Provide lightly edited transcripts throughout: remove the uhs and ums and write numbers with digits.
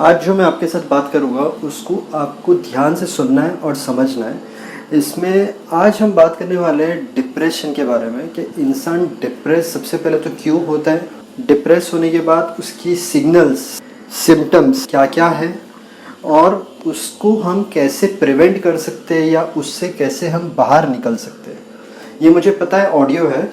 आज जो मैं आपके साथ बात करूँगा उसको आपको ध्यान से सुनना है और समझना है। इसमें आज हम बात करने वाले हैं डिप्रेशन के बारे में कि इंसान डिप्रेस सबसे पहले तो क्यों होता है, डिप्रेस होने के बाद उसकी सिग्नल्स, सिम्टम्स क्या क्या है और उसको हम कैसे प्रिवेंट कर सकते हैं या उससे कैसे हम बाहर निकल सकते हैं। ये मुझे पता है ऑडियो है,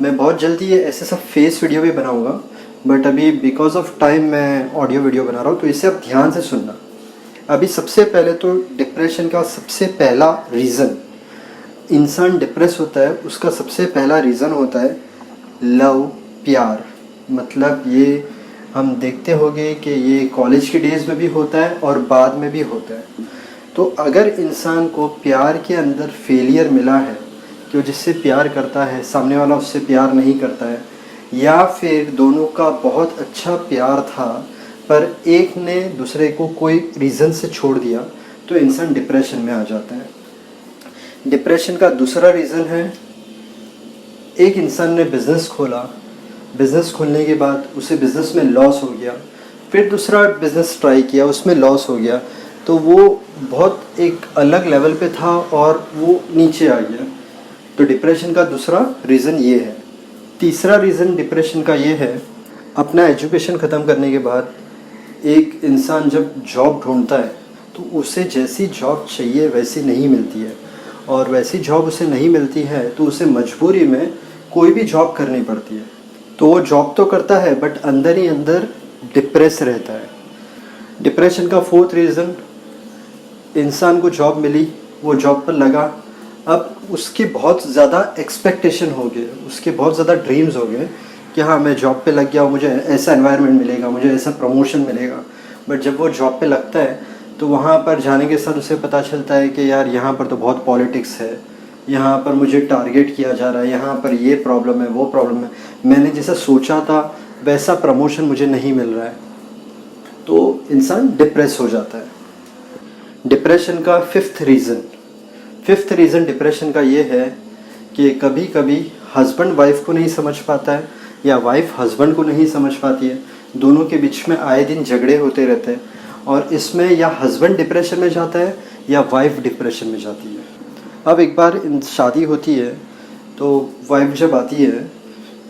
मैं बहुत जल्दी ये ऐसे सब फेस वीडियो भी बनाऊँगा, बट अभी बिकॉज ऑफ टाइम मैं ऑडियो वीडियो बना रहा हूँ, तो इसे आप ध्यान से सुनना। अभी सबसे पहले तो डिप्रेशन का सबसे पहला रीज़न, इंसान डिप्रेस होता है उसका सबसे पहला रीज़न होता है लव, प्यार। मतलब ये हम देखते होंगे कि ये कॉलेज के डेज़ में भी होता है और बाद में भी होता है। तो अगर इंसान को प्यार के अंदर फेलियर मिला है कि वो जिससे प्यार करता है सामने वाला उससे प्यार नहीं करता है, या फिर दोनों का बहुत अच्छा प्यार था पर एक ने दूसरे को कोई रीज़न से छोड़ दिया, तो इंसान डिप्रेशन में आ जाता है। डिप्रेशन का दूसरा रीज़न है, एक इंसान ने बिज़नेस खोला, बिज़नेस खोलने के बाद उसे बिज़नेस में लॉस हो गया, फिर दूसरा बिज़नेस ट्राई किया उसमें लॉस हो गया, तो वो बहुत एक अलग लेवल पे था और वो नीचे आ गया। तो डिप्रेशन का दूसरा रीज़न ये है। तीसरा रीज़न डिप्रेशन का ये है, अपना एजुकेशन ख़त्म करने के बाद एक इंसान जब जॉब ढूंढता है तो उसे जैसी जॉब चाहिए वैसी नहीं मिलती है, और वैसी जॉब उसे नहीं मिलती है तो उसे मजबूरी में कोई भी जॉब करनी पड़ती है। तो वो जॉब तो करता है बट अंदर ही अंदर डिप्रेस रहता है। डिप्रेशन का फोर्थ रीज़न, इंसान को जॉब मिली, वो जॉब पर लगा, अब उसके बहुत ज़्यादा एक्सपेक्टेशन हो गए, उसके बहुत ज़्यादा ड्रीम्स हो गए कि हाँ मैं जॉब पे लग गया हूँ, मुझे ऐसा एनवायरनमेंट मिलेगा, मुझे ऐसा प्रमोशन मिलेगा। बट जब वो जॉब पे लगता है तो वहाँ पर जाने के साथ उसे पता चलता है कि यार यहाँ पर तो बहुत पॉलिटिक्स है, यहाँ पर मुझे टारगेट किया जा रहा है, यहाँ पर ये प्रॉब्लम है वो प्रॉब्लम है, मैंने जैसा सोचा था वैसा प्रमोशन मुझे नहीं मिल रहा है। तो इंसान डिप्रेस हो जाता है। डिप्रेशन का फिफ्थ रीज़न डिप्रेशन का ये है कि कभी कभी हस्बैंड वाइफ को नहीं समझ पाता है या वाइफ हस्बैंड को नहीं समझ पाती है, दोनों के बीच में आए दिन झगड़े होते रहते हैं, और इसमें या हस्बैंड डिप्रेशन में जाता है या वाइफ डिप्रेशन में जाती है। अब एक बार शादी होती है तो वाइफ जब आती है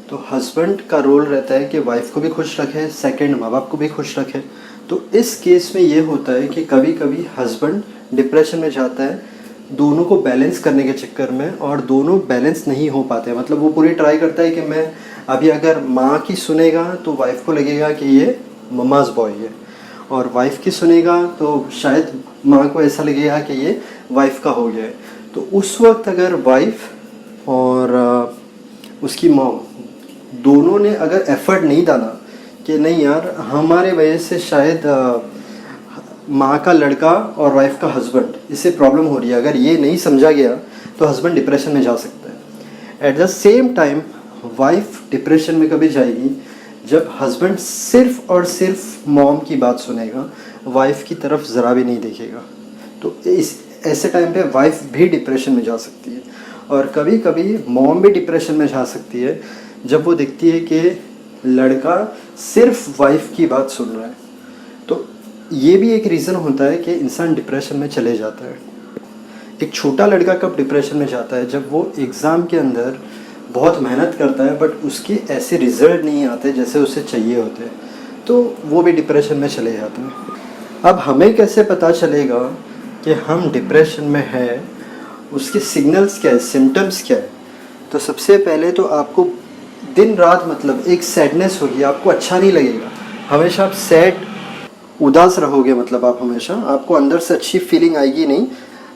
तो हस्बैंड का रोल रहता है कि वाइफ को भी खुश रखे, सेकंड माँ बाप को भी खुश रखे। तो इस केस में ये होता है कि कभी कभी हस्बैंड डिप्रेशन में जाता है दोनों को बैलेंस करने के चक्कर में, और दोनों बैलेंस नहीं हो पाते हैं। मतलब वो पूरी ट्राई करता है कि मैं अभी अगर माँ की सुनेगा तो वाइफ को लगेगा कि ये मम्माज़ बॉय है, और वाइफ की सुनेगा तो शायद माँ को ऐसा लगेगा कि ये वाइफ का हो गया है। तो उस वक्त अगर वाइफ और उसकी मॉम दोनों ने अगर एफर्ट नहीं डाला कि नहीं यार हमारे वजह से शायद माँ का लड़का और वाइफ का हस्बैंड इससे प्रॉब्लम हो रही है, अगर ये नहीं समझा गया तो हस्बैंड डिप्रेशन में जा सकता है। At the same time wife depression में कभी जाएगी जब हस्बैंड सिर्फ और सिर्फ मॉम की बात सुनेगा, वाइफ की तरफ ज़रा भी नहीं देखेगा। तो इस ऐसे टाइम पे वाइफ भी डिप्रेशन में जा सकती है, और कभी कभी मॉम भी डिप्रेशन में जा सकती है जब वो देखती है कि लड़का सिर्फ वाइफ की बात सुन रहा है। तो ये भी एक रीज़न होता है कि इंसान डिप्रेशन में चले जाता है। एक छोटा लड़का कब डिप्रेशन में जाता है, जब वो एग्ज़ाम के अंदर बहुत मेहनत करता है बट उसके ऐसे रिज़ल्ट नहीं आते जैसे उसे चाहिए होते हैं, तो वो भी डिप्रेशन में चले जाते हैं। अब हमें कैसे पता चलेगा कि हम डिप्रेशन में हैं, उसके सिग्नल्स क्या है, सिम्टम्स क्या है? तो सबसे पहले तो आपको दिन रात मतलब एक सैडनेस होगी, आपको अच्छा नहीं लगेगा, हमेशा आप सैड उदास रहोगे। मतलब आप हमेशा, आपको अंदर से अच्छी फीलिंग आएगी नहीं,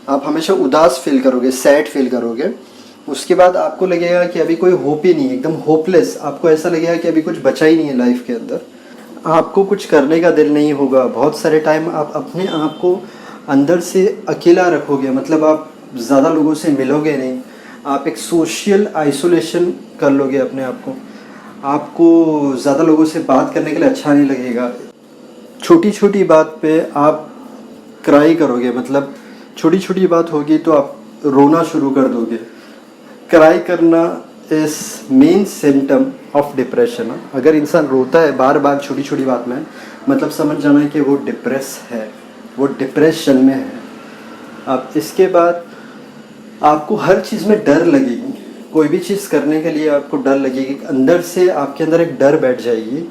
आप हमेशा उदास फील करोगे, सैड फील करोगे। उसके बाद आपको लगेगा कि अभी कोई होप ही नहीं, एकदम होपलेस, आपको ऐसा लगेगा कि अभी कुछ बचा ही नहीं है लाइफ के अंदर। आपको कुछ करने का दिल नहीं होगा, बहुत सारे टाइम आप अपने आप को अंदर से अकेला रखोगे, मतलब आप ज़्यादा लोगों से मिलोगे नहीं, आप एक सोशल आइसोलेशन कर लोगे अपने आप को, आपको ज़्यादा लोगों से बात करने के लिए अच्छा नहीं लगेगा। छोटी छोटी बात पे आप क्राई करोगे, मतलब छोटी छोटी बात होगी तो आप रोना शुरू कर दोगे। क्राई करना is main symptom of depression. अगर इंसान रोता है बार बार छोटी छोटी बात में, मतलब समझ जाना है कि वो डिप्रेस है, वो डिप्रेशन में है। अब इसके बाद आपको हर चीज़ में डर लगेगी, कोई भी चीज़ करने के लिए आपको डर लगेगी, अंदर से आपके अंदर एक डर बैठ जाएगी,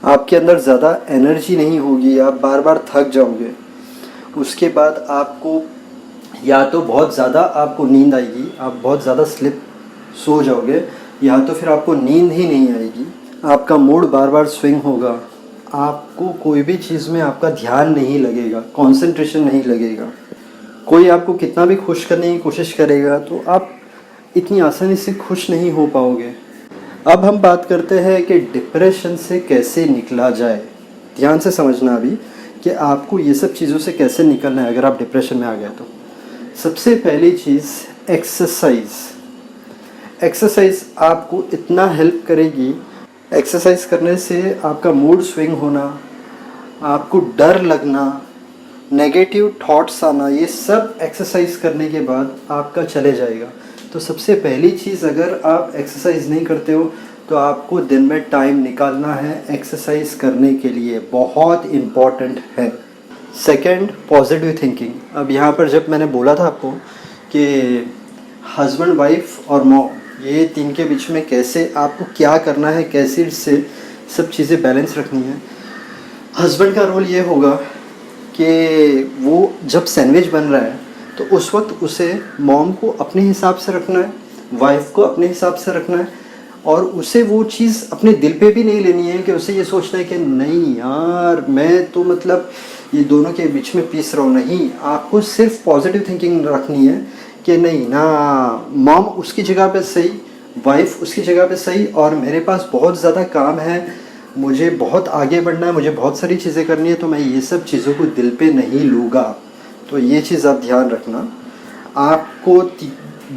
आपके अंदर ज़्यादा एनर्जी नहीं होगी, आप बार बार थक जाओगे। उसके बाद आपको या तो बहुत ज़्यादा आपको नींद आएगी, आप बहुत ज़्यादा स्लिप सो जाओगे, या तो फिर आपको नींद ही नहीं आएगी, आपका मूड बार बार स्विंग होगा, आपको कोई भी चीज़ में आपका ध्यान नहीं लगेगा, कंसंट्रेशन नहीं लगेगा। कोई आपको कितना भी खुश करने की कोशिश करेगा तो आप इतनी आसानी से खुश नहीं हो पाओगे। अब हम बात करते हैं कि डिप्रेशन से कैसे निकला जाए। ध्यान से समझना अभी कि आपको ये सब चीज़ों से कैसे निकलना है अगर आप डिप्रेशन में आ गए तो। सबसे पहली चीज़ एक्सरसाइज। एक्सरसाइज आपको इतना हेल्प करेगी, एक्सरसाइज करने से आपका मूड स्विंग होना, आपको डर लगना, नेगेटिव थॉट्स आना, ये सब एक्सरसाइज करने के बाद आपका चले जाएगा। तो सबसे पहली चीज़, अगर आप एक्सरसाइज नहीं करते हो तो आपको दिन में टाइम निकालना है एक्सरसाइज करने के लिए, बहुत इम्पॉर्टेंट है। Second, positive thinking. अब यहाँ पर जब मैंने बोला था आपको कि हस्बैंड, वाइफ और मॉम, ये तीन के बीच में कैसे आपको क्या करना है, कैसे इससे सब चीज़ें बैलेंस रखनी है। हस्बैंड का रोल ये होगा कि वो जब सैंडविच बन रहा है तो उस वक्त उसे मॉम को अपने हिसाब से रखना है, वाइफ को अपने हिसाब से रखना है, और उसे वो चीज़ अपने दिल पे भी नहीं लेनी है कि उसे ये सोचना है कि नहीं यार मैं तो मतलब ये दोनों के बीच में पीस रहा हूँ। नहीं, आपको सिर्फ पॉजिटिव थिंकिंग रखनी है कि नहीं ना, मॉम उसकी जगह पे सही, वाइफ उसकी जगह पे सही, और मेरे पास बहुत ज़्यादा काम है, मुझे बहुत आगे बढ़ना है, मुझे बहुत सारी चीज़ें करनी है, तो मैं ये सब चीज़ों को दिल पे नहीं लूँगा। तो ये चीज़ आप ध्यान रखना। आपको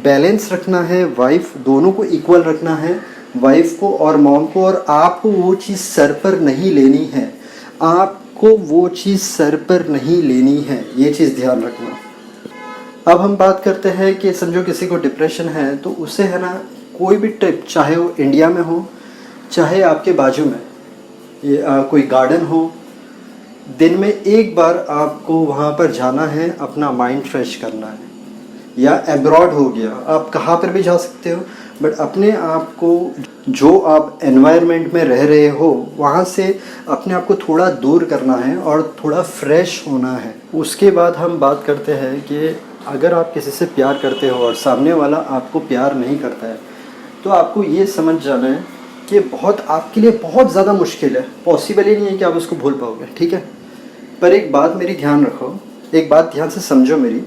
बैलेंस रखना है, वाइफ दोनों को इक्वल रखना है, वाइफ को और मॉम को, और आपको वो चीज़ सर पर नहीं लेनी है, आपको वो चीज़ सर पर नहीं लेनी है, ये चीज़ ध्यान रखना। अब हम बात करते हैं कि समझो किसी को डिप्रेशन है तो उसे है ना, कोई भी ट्रिप, चाहे वो इंडिया में हो चाहे आपके बाजू में ये कोई गार्डन हो, दिन में एक बार आपको वहाँ पर जाना है, अपना माइंड फ्रेश करना है। या एब्रॉड हो गया, आप कहाँ पर भी जा सकते हो, बट अपने आप को, जो आप एनवायरनमेंट में रह रहे हो वहाँ से अपने आप को थोड़ा दूर करना है और थोड़ा फ्रेश होना है। उसके बाद हम बात करते हैं कि अगर आप किसी से प्यार करते हो और सामने वाला आपको प्यार नहीं करता है तो आपको ये समझ जाना है कि बहुत आपके लिए बहुत ज़्यादा मुश्किल है, पॉसिबल ही नहीं है कि आप उसको भूल पाओगे, ठीक है। पर एक बात मेरी ध्यान रखो, एक बात ध्यान से समझो मेरी,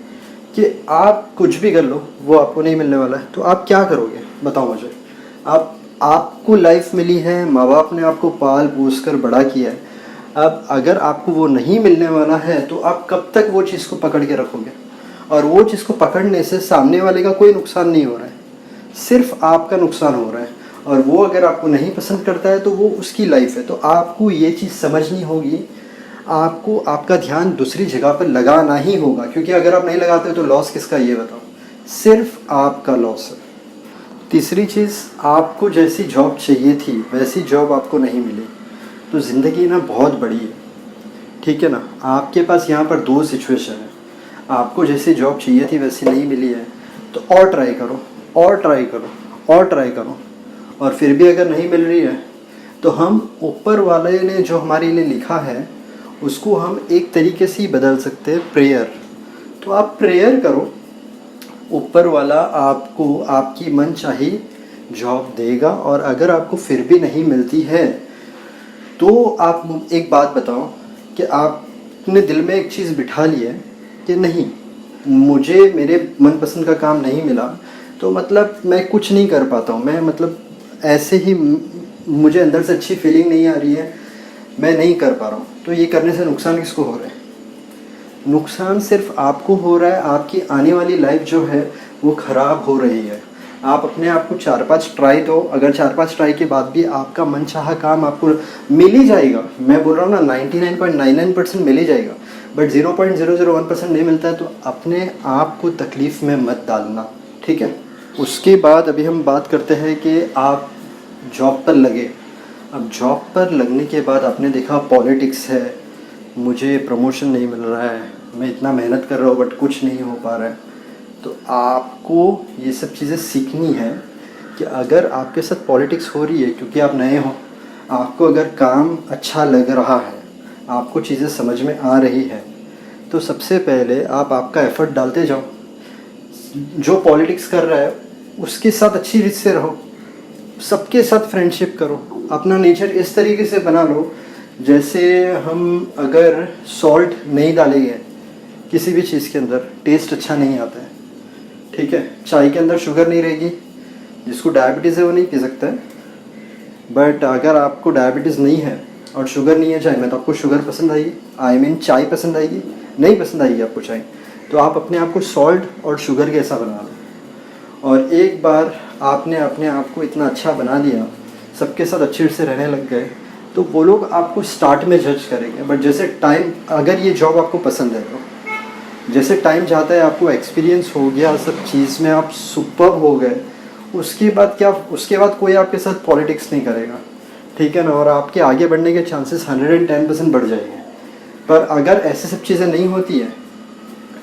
कि आप कुछ भी कर लो वो आपको नहीं मिलने वाला है, तो आप क्या करोगे बताओ मुझे। आपको लाइफ मिली है, माँ बाप ने आपको पाल पोस कर बड़ा किया है, अब अगर आपको वो नहीं मिलने वाला है तो आप कब तक वो चीज़ को पकड़ के रखोगे। और वो चीज़ को पकड़ने से सामने वाले का कोई नुकसान नहीं हो रहा है, सिर्फ आपका नुकसान हो रहा है, और वो अगर आपको नहीं पसंद करता है तो वो उसकी लाइफ है। तो आपको ये चीज़ समझनी होगी, आपको आपका ध्यान दूसरी जगह पर लगाना ही होगा, क्योंकि अगर आप नहीं लगाते तो लॉस किसका, ये बताओ, सिर्फ आपका लॉस है। तीसरी चीज़, आपको जैसी जॉब चाहिए थी वैसी जॉब आपको नहीं मिली तो ज़िंदगी ना बहुत बड़ी है, ठीक है ना। आपके पास यहाँ पर दो सिचुएशन है, आपको जैसी जॉब चाहिए थी वैसी नहीं मिली है तो और ट्राई करो, और ट्राई करो, और ट्राई करो, और फिर भी अगर नहीं मिल रही है तो हम ऊपर वाले ने जो हमारे लिए लिखा है उसको हम एक तरीके से ही बदल सकते हैं, प्रेयर। तो आप प्रेयर करो, ऊपर वाला आपको आपकी मन चाही जॉब देगा। और अगर आपको फिर भी नहीं मिलती है तो आप एक बात बताओ कि आपने दिल में एक चीज़ बिठा ली है कि नहीं, मुझे मेरे मनपसंद का काम नहीं मिला तो मतलब मैं कुछ नहीं कर पाता हूँ, मैं मतलब ऐसे ही मुझे अंदर से अच्छी फीलिंग नहीं आ रही है, मैं नहीं कर पा रहा हूँ। तो ये करने से नुकसान किसको हो रहा है, नुकसान सिर्फ आपको हो रहा है, आपकी आने वाली लाइफ जो है वो ख़राब हो रही है। आप अपने आप को 4-5 ट्राई दो, अगर 4-5 ट्राई के बाद भी आपका मनचाहा काम आपको मिल ही जाएगा, मैं बोल रहा हूँ ना 99.99% मिल ही जाएगा, बट 0.001% नहीं मिलता है तो अपने आप को तकलीफ़ में मत डालना, ठीक है। उसके बाद अभी हम बात करते हैं कि आप जॉब पर लगे, अब जॉब पर लगने के बाद आपने देखा पॉलिटिक्स है, मुझे प्रमोशन नहीं मिल रहा है, मैं इतना मेहनत कर रहा हूँ बट कुछ नहीं हो पा रहा है। तो आपको ये सब चीज़ें सीखनी है कि अगर आपके साथ पॉलिटिक्स हो रही है क्योंकि आप नए हो, आपको अगर काम अच्छा लग रहा है, आपको चीज़ें समझ में आ रही है, तो सबसे पहले आप आपका एफ़र्ट डालते जाओ। जो पॉलिटिक्स कर रहा है उसके साथ अच्छी रीत से रहो, सबके साथ फ्रेंडशिप करो, अपना नेचर इस तरीके से बना लो जैसे हम अगर सॉल्ट नहीं डालेंगे किसी भी चीज़ के अंदर टेस्ट अच्छा नहीं आता है। ठीक है, चाय के अंदर शुगर नहीं रहेगी, जिसको डायबिटीज़ है वो नहीं पी सकता है, बट अगर आपको डायबिटीज़ नहीं है और शुगर नहीं है चाय में तो आपको शुगर पसंद आएगी, आई मीन चाय पसंद आएगी, नहीं पसंद आएगी आपको चाय। तो आप अपने आप को सॉल्ट और शुगर के ऐसा बना लो, और एक बार आपने अपने आप को इतना अच्छा बना दिया, सबके साथ अच्छे से रहने लग गए, तो वो लोग आपको स्टार्ट में जज करेंगे, बट जैसे टाइम, अगर ये जॉब आपको पसंद है तो जैसे टाइम जाता है, आपको एक्सपीरियंस हो गया, सब चीज़ में आप सुपर्ब हो गए, उसके बाद कोई आपके साथ पॉलिटिक्स नहीं करेगा। ठीक है ना, और आपके आगे बढ़ने के चांसेस 110% बढ़ जाएंगे। पर अगर ऐसे सब चीज़ें नहीं होती है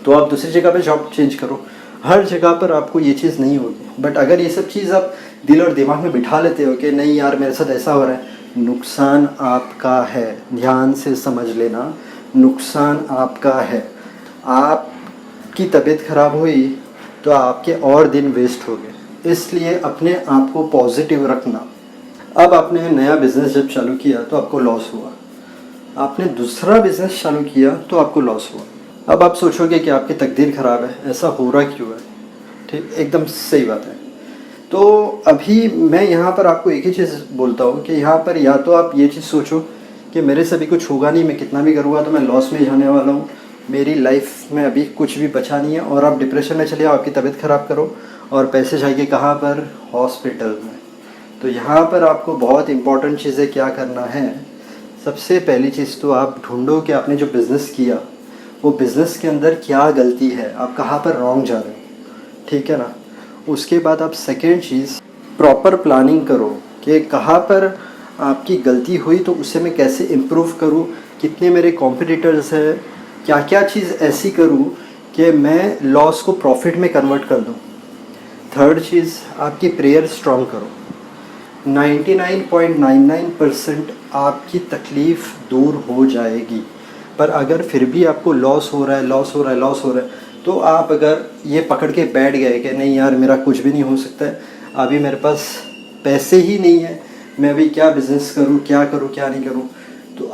तो आप दूसरी जगह पे जॉब चेंज करो, हर जगह पर आपको ये चीज़ नहीं होगी। बट अगर ये सब चीज़ आप दिल और दिमाग में बिठा लेते हो कि नहीं यार मेरे साथ ऐसा हो रहा है, नुकसान आपका है, ध्यान से समझ लेना, नुकसान आपका है। आपकी तबीयत ख़राब हुई तो आपके और दिन वेस्ट हो गए, इसलिए अपने आप को पॉजिटिव रखना। अब आपने नया बिज़नेस जब चालू किया तो आपको लॉस हुआ, आपने दूसरा बिज़नेस चालू किया तो आपको लॉस हुआ। अब आप सोचोगे कि आपकी तकदीर ख़राब है, ऐसा हो रहा क्यों है। ठीक, एकदम सही बात है। तो अभी मैं यहाँ पर आपको एक ही चीज़ बोलता हूँ कि यहाँ पर या तो आप ये चीज़ सोचो कि मेरे से अभी कुछ होगा नहीं, मैं कितना भी करूँगा तो मैं लॉस में जाने वाला हूँ, मेरी लाइफ में अभी कुछ भी बचा नहीं है, और आप डिप्रेशन में चले आओ, आपकी तबीयत ख़राब करो और पैसे चाहिए कहाँ पर, हॉस्पिटल में। तो यहाँ पर आपको बहुत इम्पॉर्टेंट चीज़ें क्या करना है, सबसे पहली चीज़ तो आप ढूंढो कि आपने जो बिज़नेस किया वो बिज़नेस के अंदर क्या गलती है, आप कहाँ पर रॉन्ग जा रहे हो। ठीक है ना, उसके बाद आप सेकेंड चीज़ प्रॉपर प्लानिंग करो कि कहाँ पर आपकी गलती हुई तो उसे मैं कैसे इम्प्रूव करूँ, कितने मेरे कॉम्पिटिटर्स हैं, क्या क्या चीज़ ऐसी करूँ कि मैं लॉस को प्रॉफिट में कन्वर्ट कर दूँ। थर्ड चीज़, आपकी प्रेयर स्ट्रॉन्ग करो। 99.99% आपकी तकलीफ़ दूर हो जाएगी। पर अगर फिर भी आपको लॉस हो रहा है तो आप अगर ये पकड़ के बैठ गए कि नहीं यार मेरा कुछ भी नहीं हो सकता है, अभी मेरे पास पैसे ही नहीं है, मैं अभी क्या बिज़नेस करूँ, क्या करूँ क्या नहीं करूँ, तो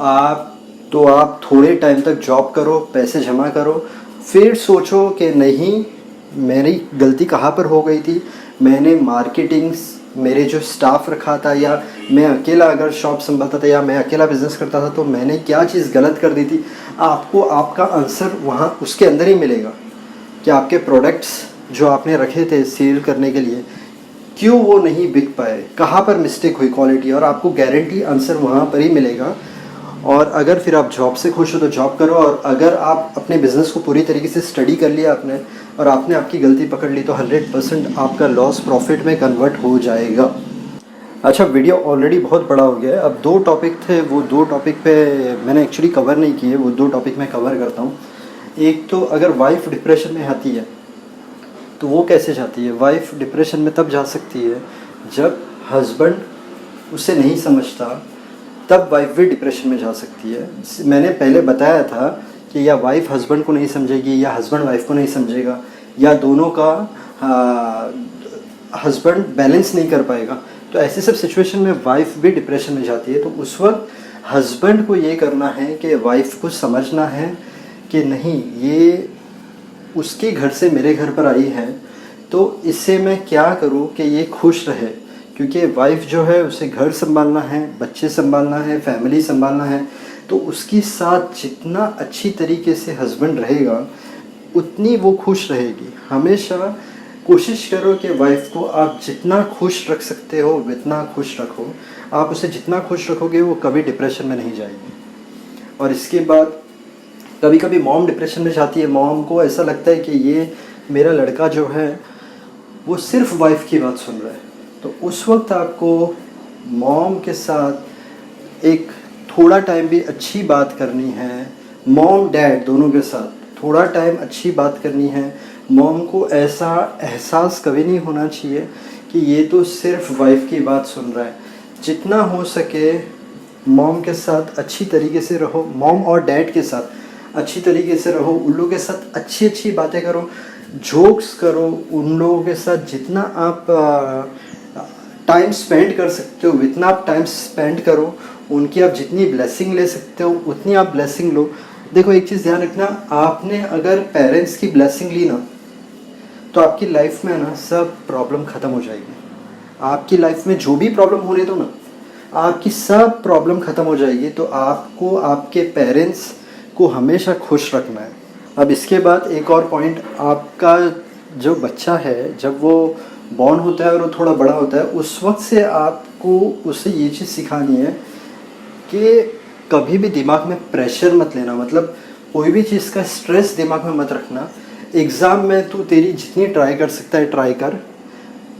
आप थोड़े टाइम तक जॉब करो, पैसे जमा करो, फिर सोचो कि नहीं मेरी गलती कहाँ पर हो गई थी, मैंने मार्केटिंग्स, मेरे जो स्टाफ रखा था, या मैं अकेला अगर शॉप संभालता था, या मैं अकेला बिज़नेस करता था, तो मैंने क्या चीज़ गलत कर दी थी। आपको आपका आंसर वहाँ उसके अंदर ही मिलेगा कि आपके प्रोडक्ट्स जो आपने रखे थे सेल करने के लिए क्यों वो नहीं बिक पाए, कहाँ पर मिस्टेक हुई क्वालिटी, और आपको गारंटी आंसर वहाँ पर ही मिलेगा। और अगर फिर आप जॉब से खुश हो तो जॉब करो, और अगर आप अपने बिज़नेस को पूरी तरीके से स्टडी कर लिया आपने और आपने आपकी गलती पकड़ ली तो 100% आपका लॉस प्रॉफिट में कन्वर्ट हो जाएगा। अच्छा, वीडियो ऑलरेडी बहुत बड़ा हो गया है। अब 2 टॉपिक थे, वो 2 टॉपिक पे मैंने एक्चुअली कवर नहीं किए, वो 2 टॉपिक मैं कवर करता हूँ। एक तो अगर वाइफ डिप्रेशन में आती है तो वो कैसे जाती है। वाइफ डिप्रेशन में तब जा सकती है जब हस्बैंड उसे नहीं समझता, तब वाइफ भी डिप्रेशन में जा सकती है। मैंने पहले बताया था कि या वाइफ हस्बैंड को नहीं समझेगी, या हस्बैंड वाइफ को नहीं समझेगा, या दोनों का हस्बैंड बैलेंस नहीं कर पाएगा। तो ऐसे सब सिचुएशन में वाइफ भी डिप्रेशन में जाती है। तो उस वक्त हस्बैंड को ये करना है कि वाइफ को समझना है कि नहीं, ये उसके घर से मेरे घर पर आई है, तो इससे मैं क्या करूं कि ये खुश रहे, क्योंकि वाइफ जो है उसे घर संभालना है, बच्चे संभालना है, फैमिली संभालना है। तो उसके साथ जितना अच्छी तरीके से हस्बैंड रहेगा उतनी वो खुश रहेगी। हमेशा कोशिश करो कि वाइफ को आप जितना खुश रख सकते हो उतना खुश रखो। आप उसे जितना खुश रखोगे वो कभी डिप्रेशन में नहीं जाएगी। और इसके बाद कभी कभी मॉम डिप्रेशन में जाती है। मॉम को ऐसा लगता है कि ये मेरा लड़का जो है वो सिर्फ वाइफ की बात सुन रहा है। तो उस वक्त आपको मॉम के साथ एक थोड़ा टाइम भी अच्छी बात करनी है, मॉम डैड दोनों के साथ थोड़ा टाइम अच्छी बात करनी है। मॉम को ऐसा एहसास कभी नहीं होना चाहिए कि ये तो सिर्फ वाइफ की बात सुन रहा है। जितना हो सके मॉम के साथ अच्छी तरीके से रहो, मॉम और डैड के साथ अच्छी तरीके से रहो, उन लोगों के साथ अच्छी अच्छी बातें करो, जोक्स करो, उन लोगों के साथ जितना आप टाइम स्पेंड कर सकते हो उतना आप टाइम स्पेंड करो, उनकी आप जितनी ब्लेसिंग ले सकते हो उतनी आप ब्लेसिंग लो। देखो एक चीज़ ध्यान रखना, आपने अगर पेरेंट्स की ब्लेसिंग ली ना तो आपकी लाइफ में ना सब प्रॉब्लम ख़त्म हो जाएगी। आपकी लाइफ में जो भी प्रॉब्लम होने दो ना, आपकी सब प्रॉब्लम ख़त्म हो जाएगी। तो आपको आपके पेरेंट्स को हमेशा खुश रखना है। अब इसके बाद एक और पॉइंट, आपका जो बच्चा है जब वो बॉर्न होता है और वो थोड़ा बड़ा होता है, उस वक्त से आपको उसे ये चीज़ सिखानी है कि कभी भी दिमाग में प्रेशर मत लेना, मतलब कोई भी चीज़ का स्ट्रेस दिमाग में मत रखना। एग्ज़ाम में तू तेरी जितनी ट्राई कर सकता है ट्राई कर,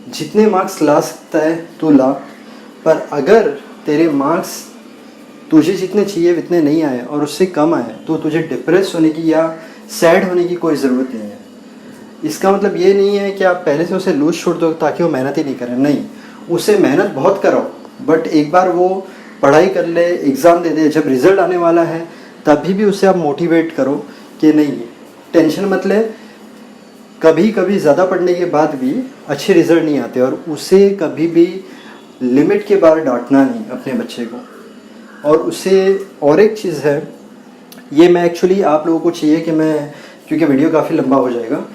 जितने मार्क्स ला सकता है तो ला, पर अगर तेरे मार्क्स तुझे जितने चाहिए उतने नहीं आए और उससे कम आए तो तुझे डिप्रेस होने की या सैड होने की कोई ज़रूरत नहीं है। इसका मतलब ये नहीं है कि आप पहले से उसे लूज छोड़ दो ताकि वो मेहनत ही नहीं करे, नहीं, उसे मेहनत बहुत कराओ, बट एक बार वो पढ़ाई कर ले, एग्ज़ाम दे दे, जब रिज़ल्ट आने वाला है तभी भी उसे आप मोटिवेट करो कि नहीं टेंशन मत ले, कभी कभी ज़्यादा पढ़ने के बाद भी अच्छे रिज़ल्ट नहीं आते, और उसे कभी भी लिमिट के बाहर डांटना नहीं अपने बच्चे को। और उसे और एक चीज़ है, ये मैं एक्चुअली आप लोगों को चाहिए कि मैं, क्योंकि वीडियो काफ़ी लंबा हो जाएगा,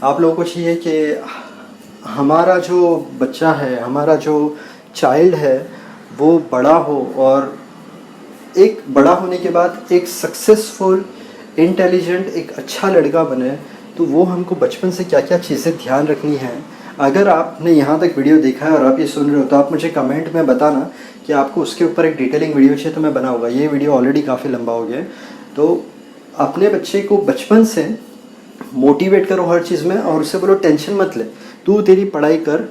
आप लोगों को चाहिए कि हमारा जो बच्चा है, हमारा जो चाइल्ड है वो बड़ा हो, और एक बड़ा होने के बाद एक सक्सेसफुल इंटेलिजेंट एक अच्छा लड़का बने। तो वो हमको बचपन से क्या क्या चीज़ें ध्यान रखनी है। अगर आपने यहाँ तक वीडियो देखा है और आप ये सुन रहे हो तो आप मुझे कमेंट में बताना कि आपको उसके ऊपर एक डिटेलिंग वीडियो चाहिए, तो मैं बनाऊँगा। ये वीडियो ऑलरेडी काफ़ी लंबा हो गया है। तो अपने बच्चे को बचपन से मोटिवेट करो हर चीज़ में, और उससे बोलो टेंशन मत ले, तू तेरी पढ़ाई कर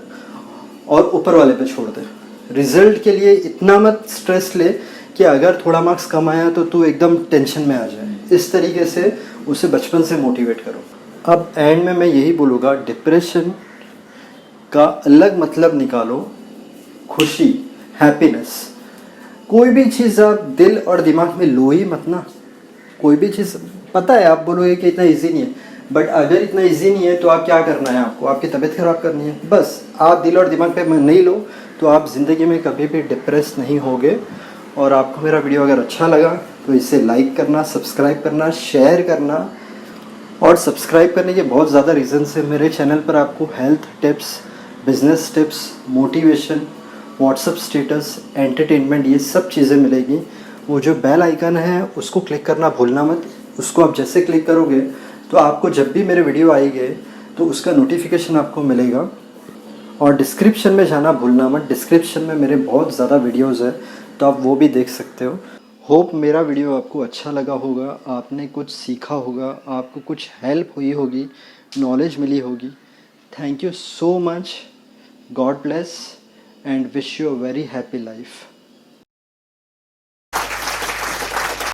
और ऊपर वाले पे छोड़ दे। रिज़ल्ट के लिए इतना मत स्ट्रेस ले कि अगर थोड़ा मार्क्स कम आया तो तू एकदम टेंशन में आ जाए। इस तरीके से उसे बचपन से मोटिवेट करो। अब एंड में मैं यही बोलूँगा, डिप्रेशन का अलग मतलब निकालो, खुशी, हैप्पीनेस। कोई भी चीज़ आप दिल और दिमाग में लो ही मत ना। कोई भी चीज़, पता है आप बोलोगे कि इतना इजी नहीं है, बट अगर इतना इजी नहीं है तो आप क्या करना है, आपको आपकी तबीयत ख़राब करनी है। बस आप दिल और दिमाग पे नहीं लो तो आप ज़िंदगी में कभी भी डिप्रेस नहीं होगे। और आपको मेरा वीडियो अगर अच्छा लगा तो इसे लाइक करना, सब्सक्राइब करना, शेयर करना। और सब्सक्राइब करने के बहुत ज़्यादा रीज़न्स हैं। मेरे चैनल पर आपको health tips, business tips, motivation, WhatsApp status, entertainment, ये सब चीज़ें मिलेगी। वो जो बेल आइकन है उसको क्लिक करना भूलना मत। उसको आप जैसे क्लिक करोगे तो आपको जब भी मेरे वीडियो आएंगे तो उसका नोटिफिकेशन आपको मिलेगा। और डिस्क्रिप्शन में जाना भूलना मत, डिस्क्रिप्शन में मेरे बहुत ज़्यादा वीडियोज़ हैं तो आप वो भी देख सकते हो। होप मेरा वीडियो आपको अच्छा लगा होगा, आपने कुछ सीखा होगा, आपको कुछ हेल्प हुई होगी, नॉलेज मिली होगी। Thank you so much, God bless and wish you a very happy life.